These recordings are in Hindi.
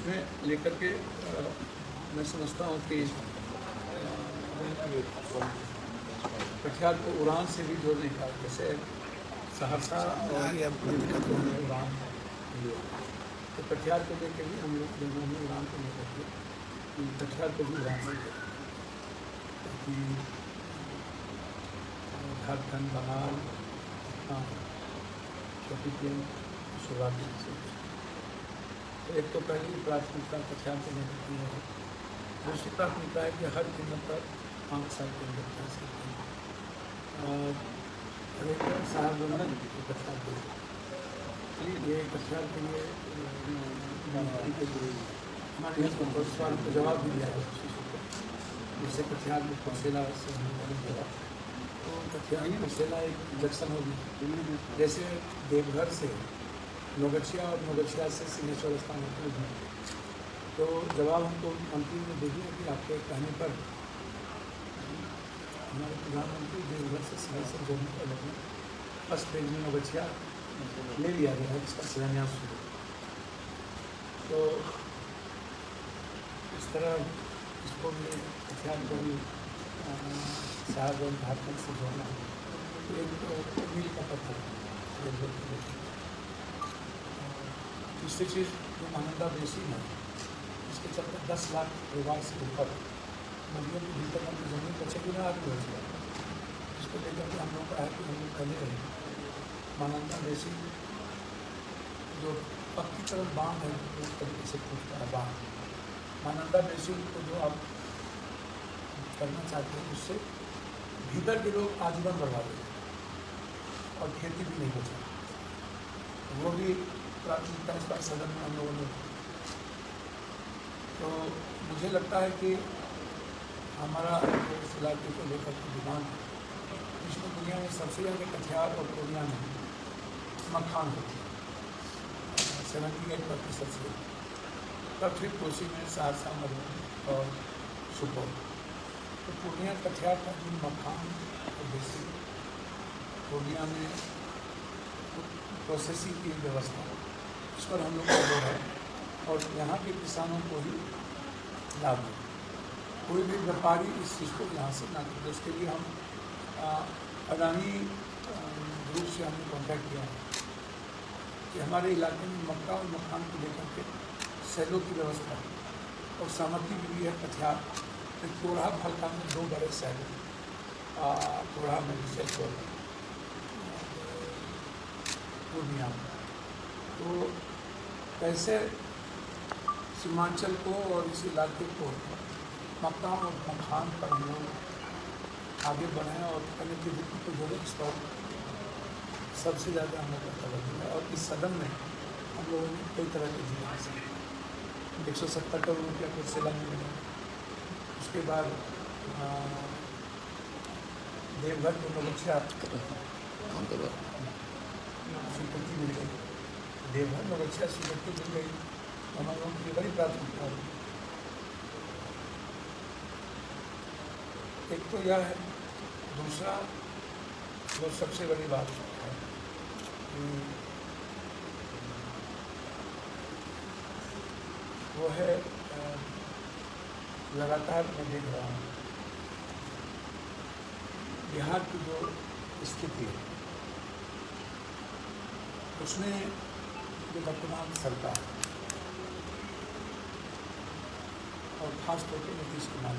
उसमें लेकर के मैं समझता हूँ कि कटिहार को उड़ान से भी जोड़ने का, जैसे सहरसा और उड़ान लिया, तो कटिहार को लेकर भी हम लोग दोनों में उड़ान को लेकर के कटिहार को भी उड़ान से ताकि झारखंड, बंगाल, छोटी प्लेन शुरुआती से। तो एक तो पहली प्राथमिकता कटिहार को लेकर की है। दूसरी प्राथमिकता है कि हर कीमत पर 5 साल के अंदर कर सकते हैं और एक साल कटिहार के लिए कटिहार के लिए हमारे सवाल का जवाब भी दिया है। जैसे कटिहार में कुर्सेला से तो कटिहार में कुर्सेला एक जंक्शन होगी, जैसे देवघर से नौगछिया और नौगछिया से सिंहेश्वर स्थान होते हैं। तो जवाब हमको मंत्री ने दे दिया कि आपके कहने पर हमारे प्रधानमंत्री देवघर से सिंहेश्वर जोड़ने का लगभग फर्स्ट फेज में नौगछिया ले लिया गया है, जिसका शिलान्यास हुआ। तो इस तरह इसको भी कटिहार को भी साहबगंज झारखंड से जोड़ना है। तो एक तो मील का पत्थर है। दूसरी चीज़ जो महानंदा बेसिन है, इसके चलते 10 लाख परिवार से ऊपर नदियों के भीतर अपनी जमीन बचेगी ना आगे बढ़ जाए। इसको लेकर के हम लोग का है कि हम लोग खड़े रहे। महानंदा बेसिन जो पक्कीकरण बांध है उस तरीके से टूटता है बांध। महानंदा बेसिन को जो आप करना चाहते हैं उससे भीतर के लोग आजीवन बढ़वा देंगे और खेती भी नहीं बचे। वो भी प्राथमिकता इस बार सदन में हम लोगों ने। तो मुझे लगता है कि हमारा इस इलाके को लेकर के डिमांड इसमें दुनिया में सबसे ज़्यादा कटिहार और पूर्णिया में मखान होती है 78% से, तब फिर कोसी में सहरसा, मधुबनी और सुपौल। तो पूर्णिया कटिहार का जो मखान और बेसी पूर्णिया में प्रोसेसिंग की व्यवस्था उस पर हम लोग का जोर है और यहाँ के किसानों को ही लाभ है। कोई भी व्यापारी इस चीज़ को यहाँ से ना करे। उसके लिए हम अडानी ग्रुप से हमने कॉन्टैक्ट किया है कि हमारे इलाके में मक्का और मखान को लेकर के सैलों की व्यवस्था है और सहमति भी है। कटिहार कोढ़ा फलका में 2 बड़े सैल, कोढ़ा में पूर्णिया में। तो कैसे सीमांचल को और इस इलाके को मक्का और मखान पर हम लोग आगे बढ़ाएँ और कनेक्टिविटी को जोड़ें, इस पर सबसे ज़्यादा हम लोग का तवज्जो है। और इस सदन में हम लोगों ने कई तरह के जिले 170 करोड़ रुपया कुर्सेला में मिला। उसके बाद देवघर को नौगछिया स्वीकृति मिल गई, देवघर नौगछिया स्वीकृति मिल गई। हम लोगों की बड़ी प्राथमिकता है। एक तो यह है, दूसरा जो सबसे बड़ी बात है वो है लगातार मैं देख रहा हूँ बिहार की जो स्थिति है उसमें जो वर्तमान सरकार और खासतौर पर नीतीश कुमार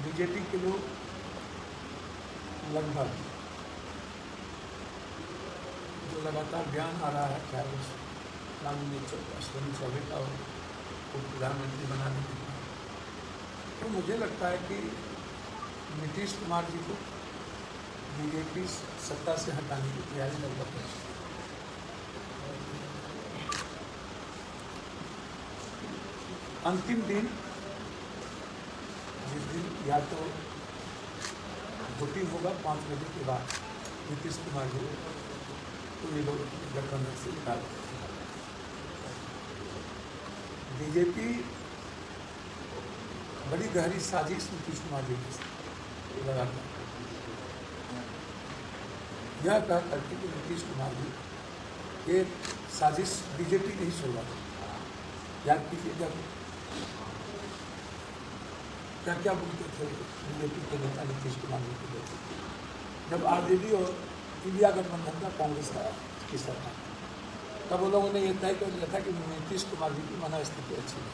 बीजेपी के लोग लगभग जो लगातार बयान आ रहा है, चाहे उस माननीय अश्विनी चौबे का हो को प्रधानमंत्री बनाने के लिए, तो मुझे लगता है कि नीतीश कुमार जी को बीजेपी सत्ता से हटाने की तैयारी लगभग है। अंतिम दिन जिस दिन या तो वोटिंग होगा 5 बजे के बाद नीतीश कुमार जी तो ये लोग गठबंधन से निकाल बीजेपी बड़ी गहरी साजिश नीतीश कुमार जी के साथ लगातार यह कह करके कि नीतीश कुमार जी ये साजिश बीजेपी की ही शुरुआत है। याद कीजिए जब क्या क्या बोलते थे बीजेपी के नेता नीतीश कुमार जी के लोग, जब आरजेडी और इंडिया गठबंधन का कांग्रेस की सरकार, तब उन लोगों ने ये तय कर लिया था कि नीतीश कुमार जी की मनोस्थिति अच्छी नहीं,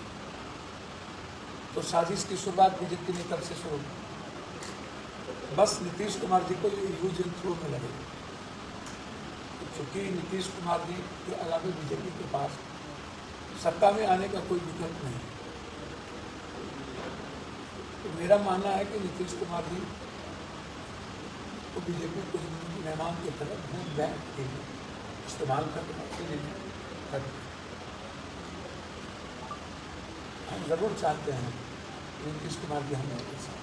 तो साजिश की शुरुआत बीजेपी ने तब से शुरू की। बस नीतीश कुमार जी को ये यूज एंड थ्रो में लगे, चूँकि नीतीश कुमार जी के अलावा बीजेपी के पास सत्ता में आने का कोई विकल्प नहीं, तो मेरा मानना है कि नीतीश कुमार जी को बीजेपी को मेहमान की तरफ वोट बैंक के इस्तेमाल करके हम ज़रूर चाहते हैं कि नीतीश कुमार जी हमें के साथ,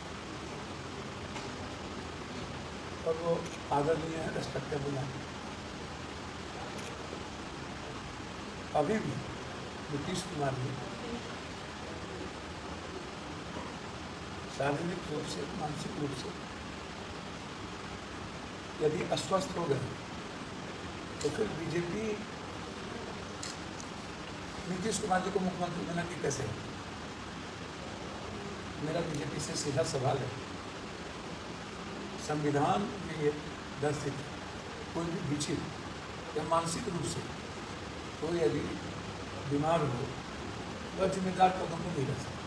और वो आदरणीय है, रेस्पेक्टेबल है। अभी भी नीतीश कुमार जी शारीरिक रूप से, मानसिक रूप से यदि अस्वस्थ हो गए तो फिर बीजेपी नीतीश कुमार जी को मुख्यमंत्री बनाने कैसे है? मेरा बीजेपी से सीधा सवाल है। संविधान में ये दर्शित कोई भी विचलित या मानसिक रूप से कोई यदि बीमार हो वह जिम्मेदार पदों को नहीं रह सकता,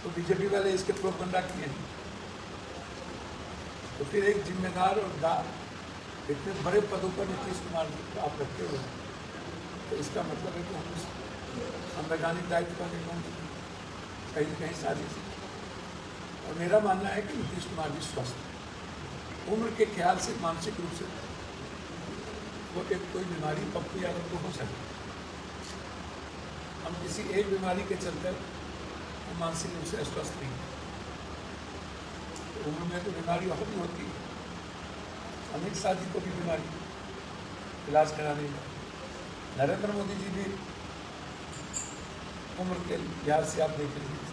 तो बीजेपी वाले इसके प्रोपगंडा किए हैं। तो फिर एक जिम्मेदार और इतने बड़े पदों पर नीतीश कुमार जी को आप रखे हुए हैं, तो इसका मतलब है कि हम संवैधानिक दायित्व का निर्वहन कहीं न कहीं साजिश है। और मेरा मानना है कि नीतीश कुमार जी स्वस्थ है, उम्र के ख्याल से, मानसिक रूप से वो एक कोई बीमारी पप्पू यादव को हो सकती है। हम किसी एक बीमारी के चलते मानसिक रूप से अस्वस्थ नहीं है, तो उम्र में तो बीमारी और भी होती है। अमित शाह जी को भी बीमारी इलाज कराने में, नरेंद्र मोदी जी भी उम्र के लिहाज से आप देख लीजिए।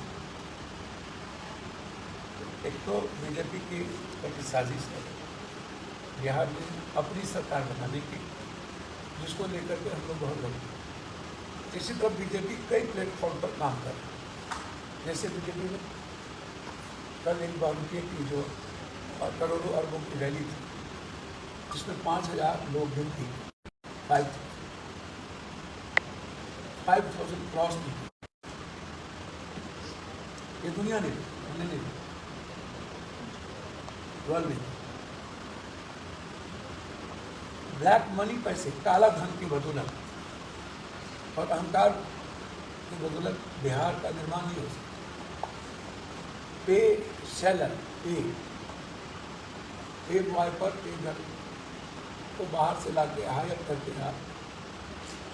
एक तो बीजेपी की एक साजिश है बिहार में अपनी सरकार बनाने की, जिसको लेकर के हम लोग बहुत लगे। इसी तरह बीजेपी कई प्लेटफॉर्म पर काम कर रही है। जैसे बीजेपी में कल एक बारूकिया की जो करोड़ों अरबों की रैली थी, जिसमें 5000 लोग गिनती 5,000 क्रॉस की, ये दुनिया ने हमने नहीं, वर्ल्ड में ब्लैक मनी, पैसे, काला धन की बदौलत और अहंकार की बदौलत बिहार का निर्माण नहीं हो सकता। पे सेलर, पे बॉय पर पे घर को बाहर से लाके हायर करके आप,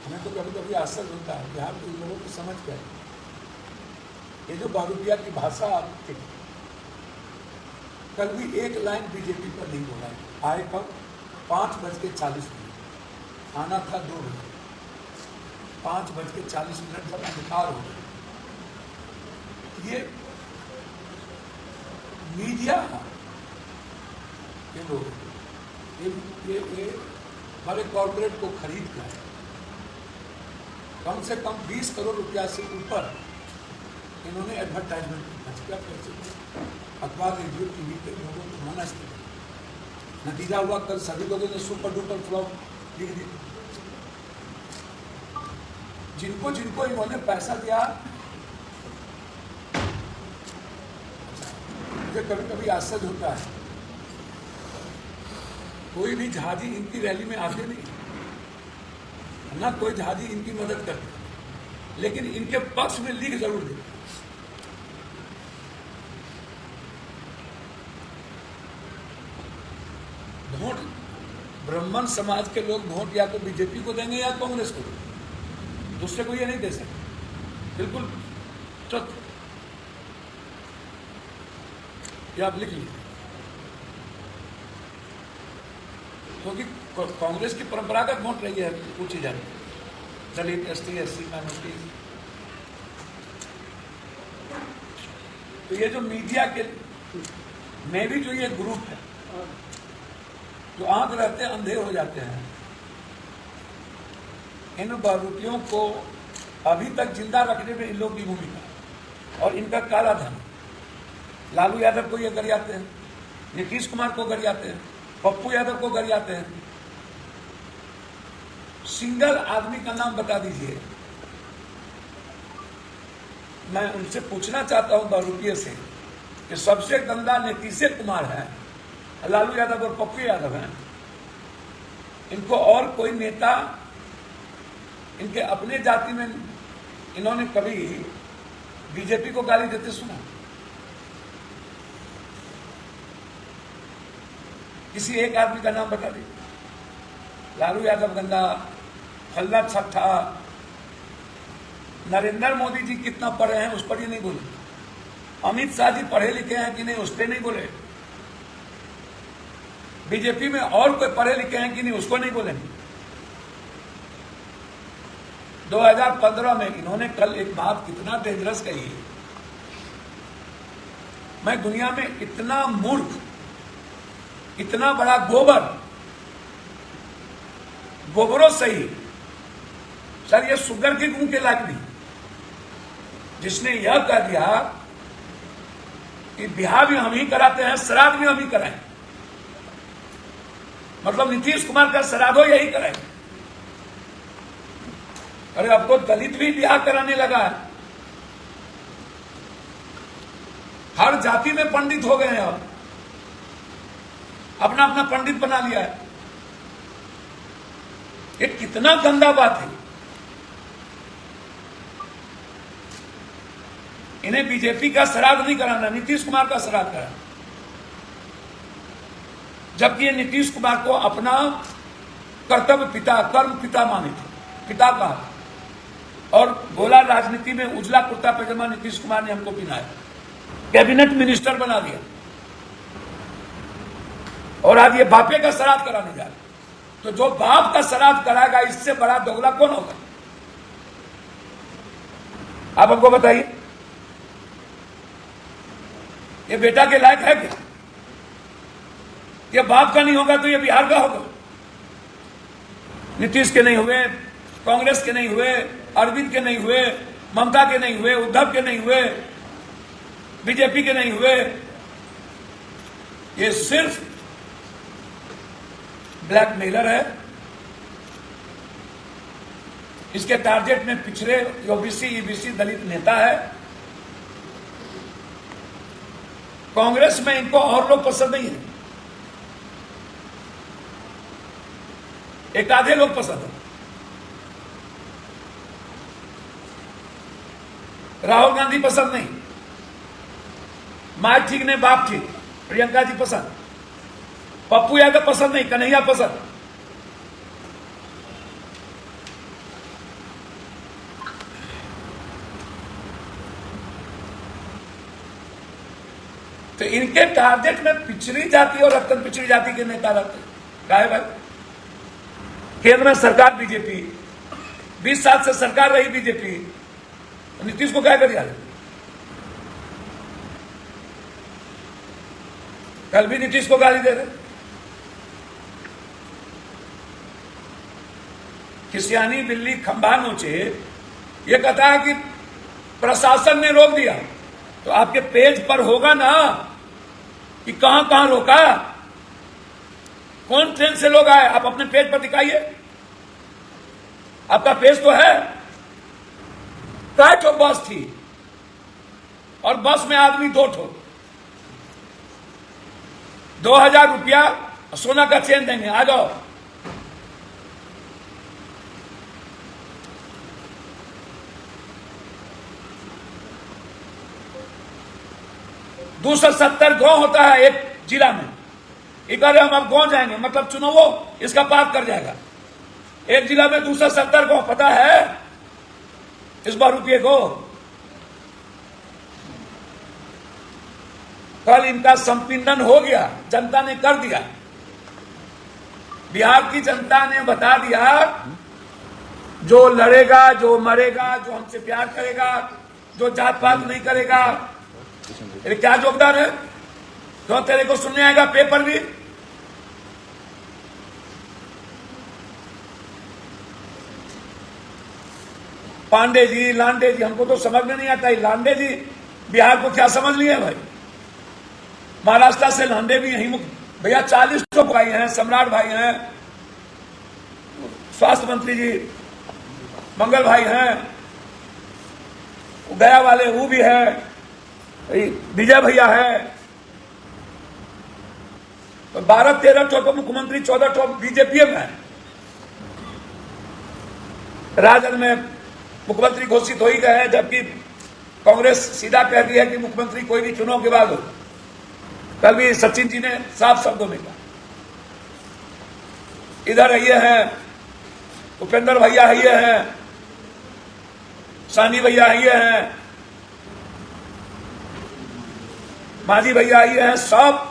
हमें तो कभी कभी आश्चर्य होता है बिहार के लोगों की समझ क्या है। ये जो बारूपिया की भाषा आपकी, कल भी एक लाइन बीजेपी पर नहीं बोला है। आए कब 5:40, आना था 2 बजे, 5:40 जब अंधकार हो गया। ये मीडिया ये लोग ये बड़े कॉर्पोरेट को खरीद कर कम से कम 20 करोड़ रुपया से ऊपर इन्होंने एडवर्टाइजमेंट खर्च किया, अखबार, रेडियो, टीवी के लोगों को मना किया। नतीजा हुआ कल सभी लोगों ने सुपर डुपर फ्लॉप लिख दिया। जिनको जिनको इन्होंने पैसा दिया, मुझे कभी कभी आश्चर्य होता है, कोई भी जहाजी इनकी रैली में आते नहीं, ना कोई जहाजी इनकी मदद करते, लेकिन इनके पक्ष में लिख जरूर देते। वोट ब्राह्मण समाज के लोग वोट या तो बीजेपी को देंगे या कांग्रेस को देंगे, दूसरे को ये नहीं दे सकते। बिल्कुल सत्य, ये आप लिख लीजिए। क्योंकि कांग्रेस की परंपरागत वोट रही है पूछी जाती है, दलित, ST, SC माइनॉरिटी। तो ये जो मीडिया के में भी जो ये ग्रुप है, जो आंख रहते हैं अंधे हो जाते हैं। इन बहुरूपियों को अभी तक जिंदा रखने में इन लोग की भूमिका और इनका काला धन। लालू यादव को ये गरियाते हैं, नीतीश कुमार को गरियाते हैं, पप्पू यादव को गरियाते हैं। सिंगल आदमी का नाम बता दीजिए। मैं उनसे पूछना चाहता हूं बहुरूपीय से कि सबसे गंदा नीतीश कुमार है, लालू यादव और पप्पू यादव हैं। इनको और कोई नेता इनके अपने जाति में इन्होंने कभी बीजेपी को गाली देते सुना? किसी एक आदमी का नाम बता दीजिए। लालू यादव गंदा, फल्ला छठा। नरेंद्र मोदी जी कितना पढ़े हैं उस पर ही नहीं बोले। अमित शाह जी पढ़े लिखे हैं कि नहीं उस पर नहीं बोले। बीजेपी में और कोई पढ़े लिखे हैं कि नहीं उसको नहीं बोलेंगे। 2015 में इन्होंने कल एक बात कितना डेंजरस कही है। मैं दुनिया में इतना मूर्ख, इतना बड़ा गोबरों सही सर, ये सुगर के गुण के लायक नहीं, जिसने यह कह दिया कि बिहार भी हम ही कराते हैं, श्राद्ध भी हम ही कराएं। मतलब नीतीश कुमार का श्राद्धो यही कराएंगे। अरे अब तो दलित भी ब्याह कराने लगा है। हर जाति में पंडित हो गए हैं, अब अपना अपना पंडित बना लिया है। ये कितना गंदा बात है। इन्हें बीजेपी का श्राद्ध नहीं कराना, नीतीश कुमार का श्राद्ध कराना। जबकि ये नीतीश कुमार को अपना कर्तव्य पिता, कर्म पिता माने थे, पिता का। और बोला राजनीति में उजला कुर्ता पैजामा नीतीश कुमार ने हमको पहनाया, कैबिनेट मिनिस्टर बना दिया, और आज ये बापे का श्राद्ध कराने जा रहे। तो जो बाप का श्राद्ध कराएगा इससे बड़ा दोगला कौन होगा? आप हमको बताइए, ये बेटा के लायक है क्या? ये बाप का नहीं होगा तो ये बिहार का होगा। नीतीश के नहीं हुए, कांग्रेस के नहीं हुए, अरविंद के नहीं हुए, ममता के नहीं हुए, उद्धव के नहीं हुए, बीजेपी के नहीं हुए। ये सिर्फ ब्लैकमेलर है। इसके टारगेट में पिछड़े ओबीसी, ईबीसी, दलित नेता है। कांग्रेस में इनको और लोग पसंद नहीं है, एक आधे लोग पसंद है। राहुल गांधी पसंद नहीं, माँ ठीक नहीं बाप ठीक, प्रियंका जी पसंद, पप्पू यादव पसंद नहीं, कन्हैया पसंद। तो इनके टारगेट में पिछड़ी जाति और अत्यंत पिछड़ी जाति के नेता रहते हैं। क्या है भाई? केंद्र में सरकार बीजेपी, 20 साल से सरकार रही बीजेपी, नीतीश को क्या कर दिया? कल भी नीतीश को गाली दे रहे। किसियानी बिल्ली खंभा नोचे, ये कहता है कि प्रशासन ने रोक दिया। तो आपके पेज पर होगा ना कि कहां कहां रोका, कौन ट्रेन से लोग आए, आप अपने पेज पर दिखाइए। आपका पेज तो है। तो बस थी और बस में आदमी 2 ठो, 2000 रुपया सोना का चेन देंगे, आ जाओ। $270 गांव होता है एक जिला में। इधर हम अब गांव जाएंगे, मतलब चुनाव इसका पार कर जाएगा। एक जिला में 270 गांव, पता है इस बार रुपये को। कल इनका संपीड़न हो गया, जनता ने कर दिया। बिहार की जनता ने बता दिया, जो लड़ेगा, जो मरेगा, जो हमसे प्यार करेगा, जो जात पात नहीं करेगा, क्या योगदान है? तो तेरे को सुनने आएगा पेपर भी। पांडे जी, लांडे जी, हमको तो समझ में नहीं आता है। लांडे जी बिहार को क्या समझ लिए भाई? महाराष्ट्र से लांडे भी यही भैया 40 तो भाई हैं, सम्राट भाई हैं, स्वास्थ्य मंत्री जी मंगल भाई हैं, गया वाले वो भी है, विजय भैया है, 12-13 तो मुख्यमंत्री, 14 तो बीजेपी में है। राजद में मुख्यमंत्री घोषित हो ही गए हैं, जबकि कांग्रेस सीधा कह दी है कि मुख्यमंत्री कोई भी चुनाव के बाद हो। कल भी सचिन जी ने साफ शब्दों में कहा। इधर ये हैं उपेंद्र भैया, ये हैं सानी भैया, ये हैं मांझी भैया, ये हैं सब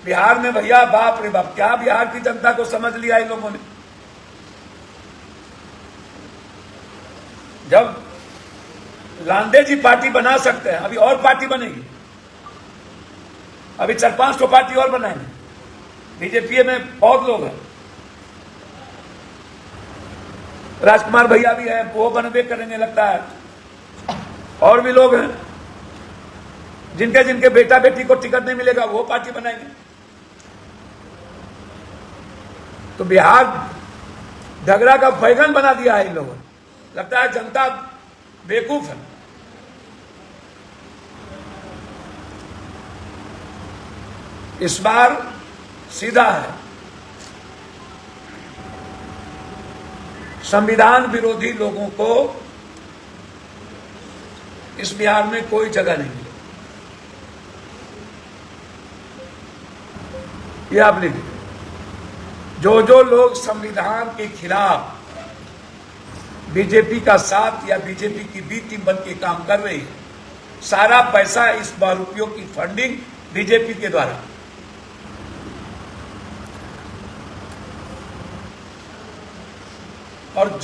बिहार में। भैया बाप रे बाप, क्या बिहार की जनता को समझ लिया इन लोगों ने। जब लांडे जी पार्टी बना सकते हैं, अभी और पार्टी बनेगी, अभी 4-5 तो पार्टी और बनाएंगे। बीजेपी में बहुत लोग हैं, राजकुमार भैया भी हैं, वो बनवे करेंगे लगता है, और भी लोग हैं जिनके जिनके बेटा बेटी को टिकट नहीं मिलेगा वो पार्टी बनाएंगे। तो बिहार झगड़ा का बैगन बना दिया है इन लोगों ने। लगता है जनता बेवकूफ है। इस बार सीधा है, संविधान विरोधी लोगों को इस बिहार में कोई जगह नहीं मिली। ये आप लिखिए, जो जो लोग संविधान के खिलाफ बीजेपी का साथ या बीजेपी की बी टीम बन के काम कर रही है, सारा पैसा इस बहुरूपियों की फंडिंग बीजेपी के द्वारा। और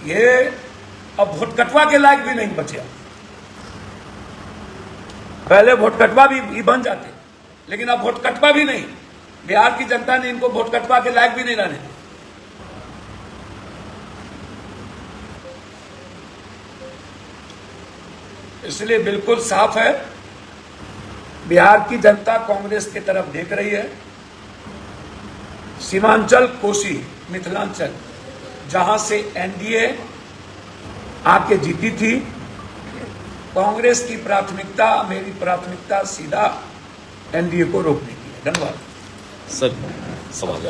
ये अब वोट कटवा के लायक भी नहीं बचे। पहले वोट कटवा भी बन जाते, लेकिन अब वोट कटवा भी नहीं। बिहार की जनता ने इनको वोट कटवा के लायक भी नहीं रहने दिया। इसलिए बिल्कुल साफ है, बिहार की जनता कांग्रेस की तरफ देख रही है। सीमांचल, कोसी, मिथिलांचल, जहां से एनडीए आके जीती थी, कांग्रेस की प्राथमिकता, मेरी प्राथमिकता सीधा एनडीए को रोकने की है। धन्यवाद सर। सवाल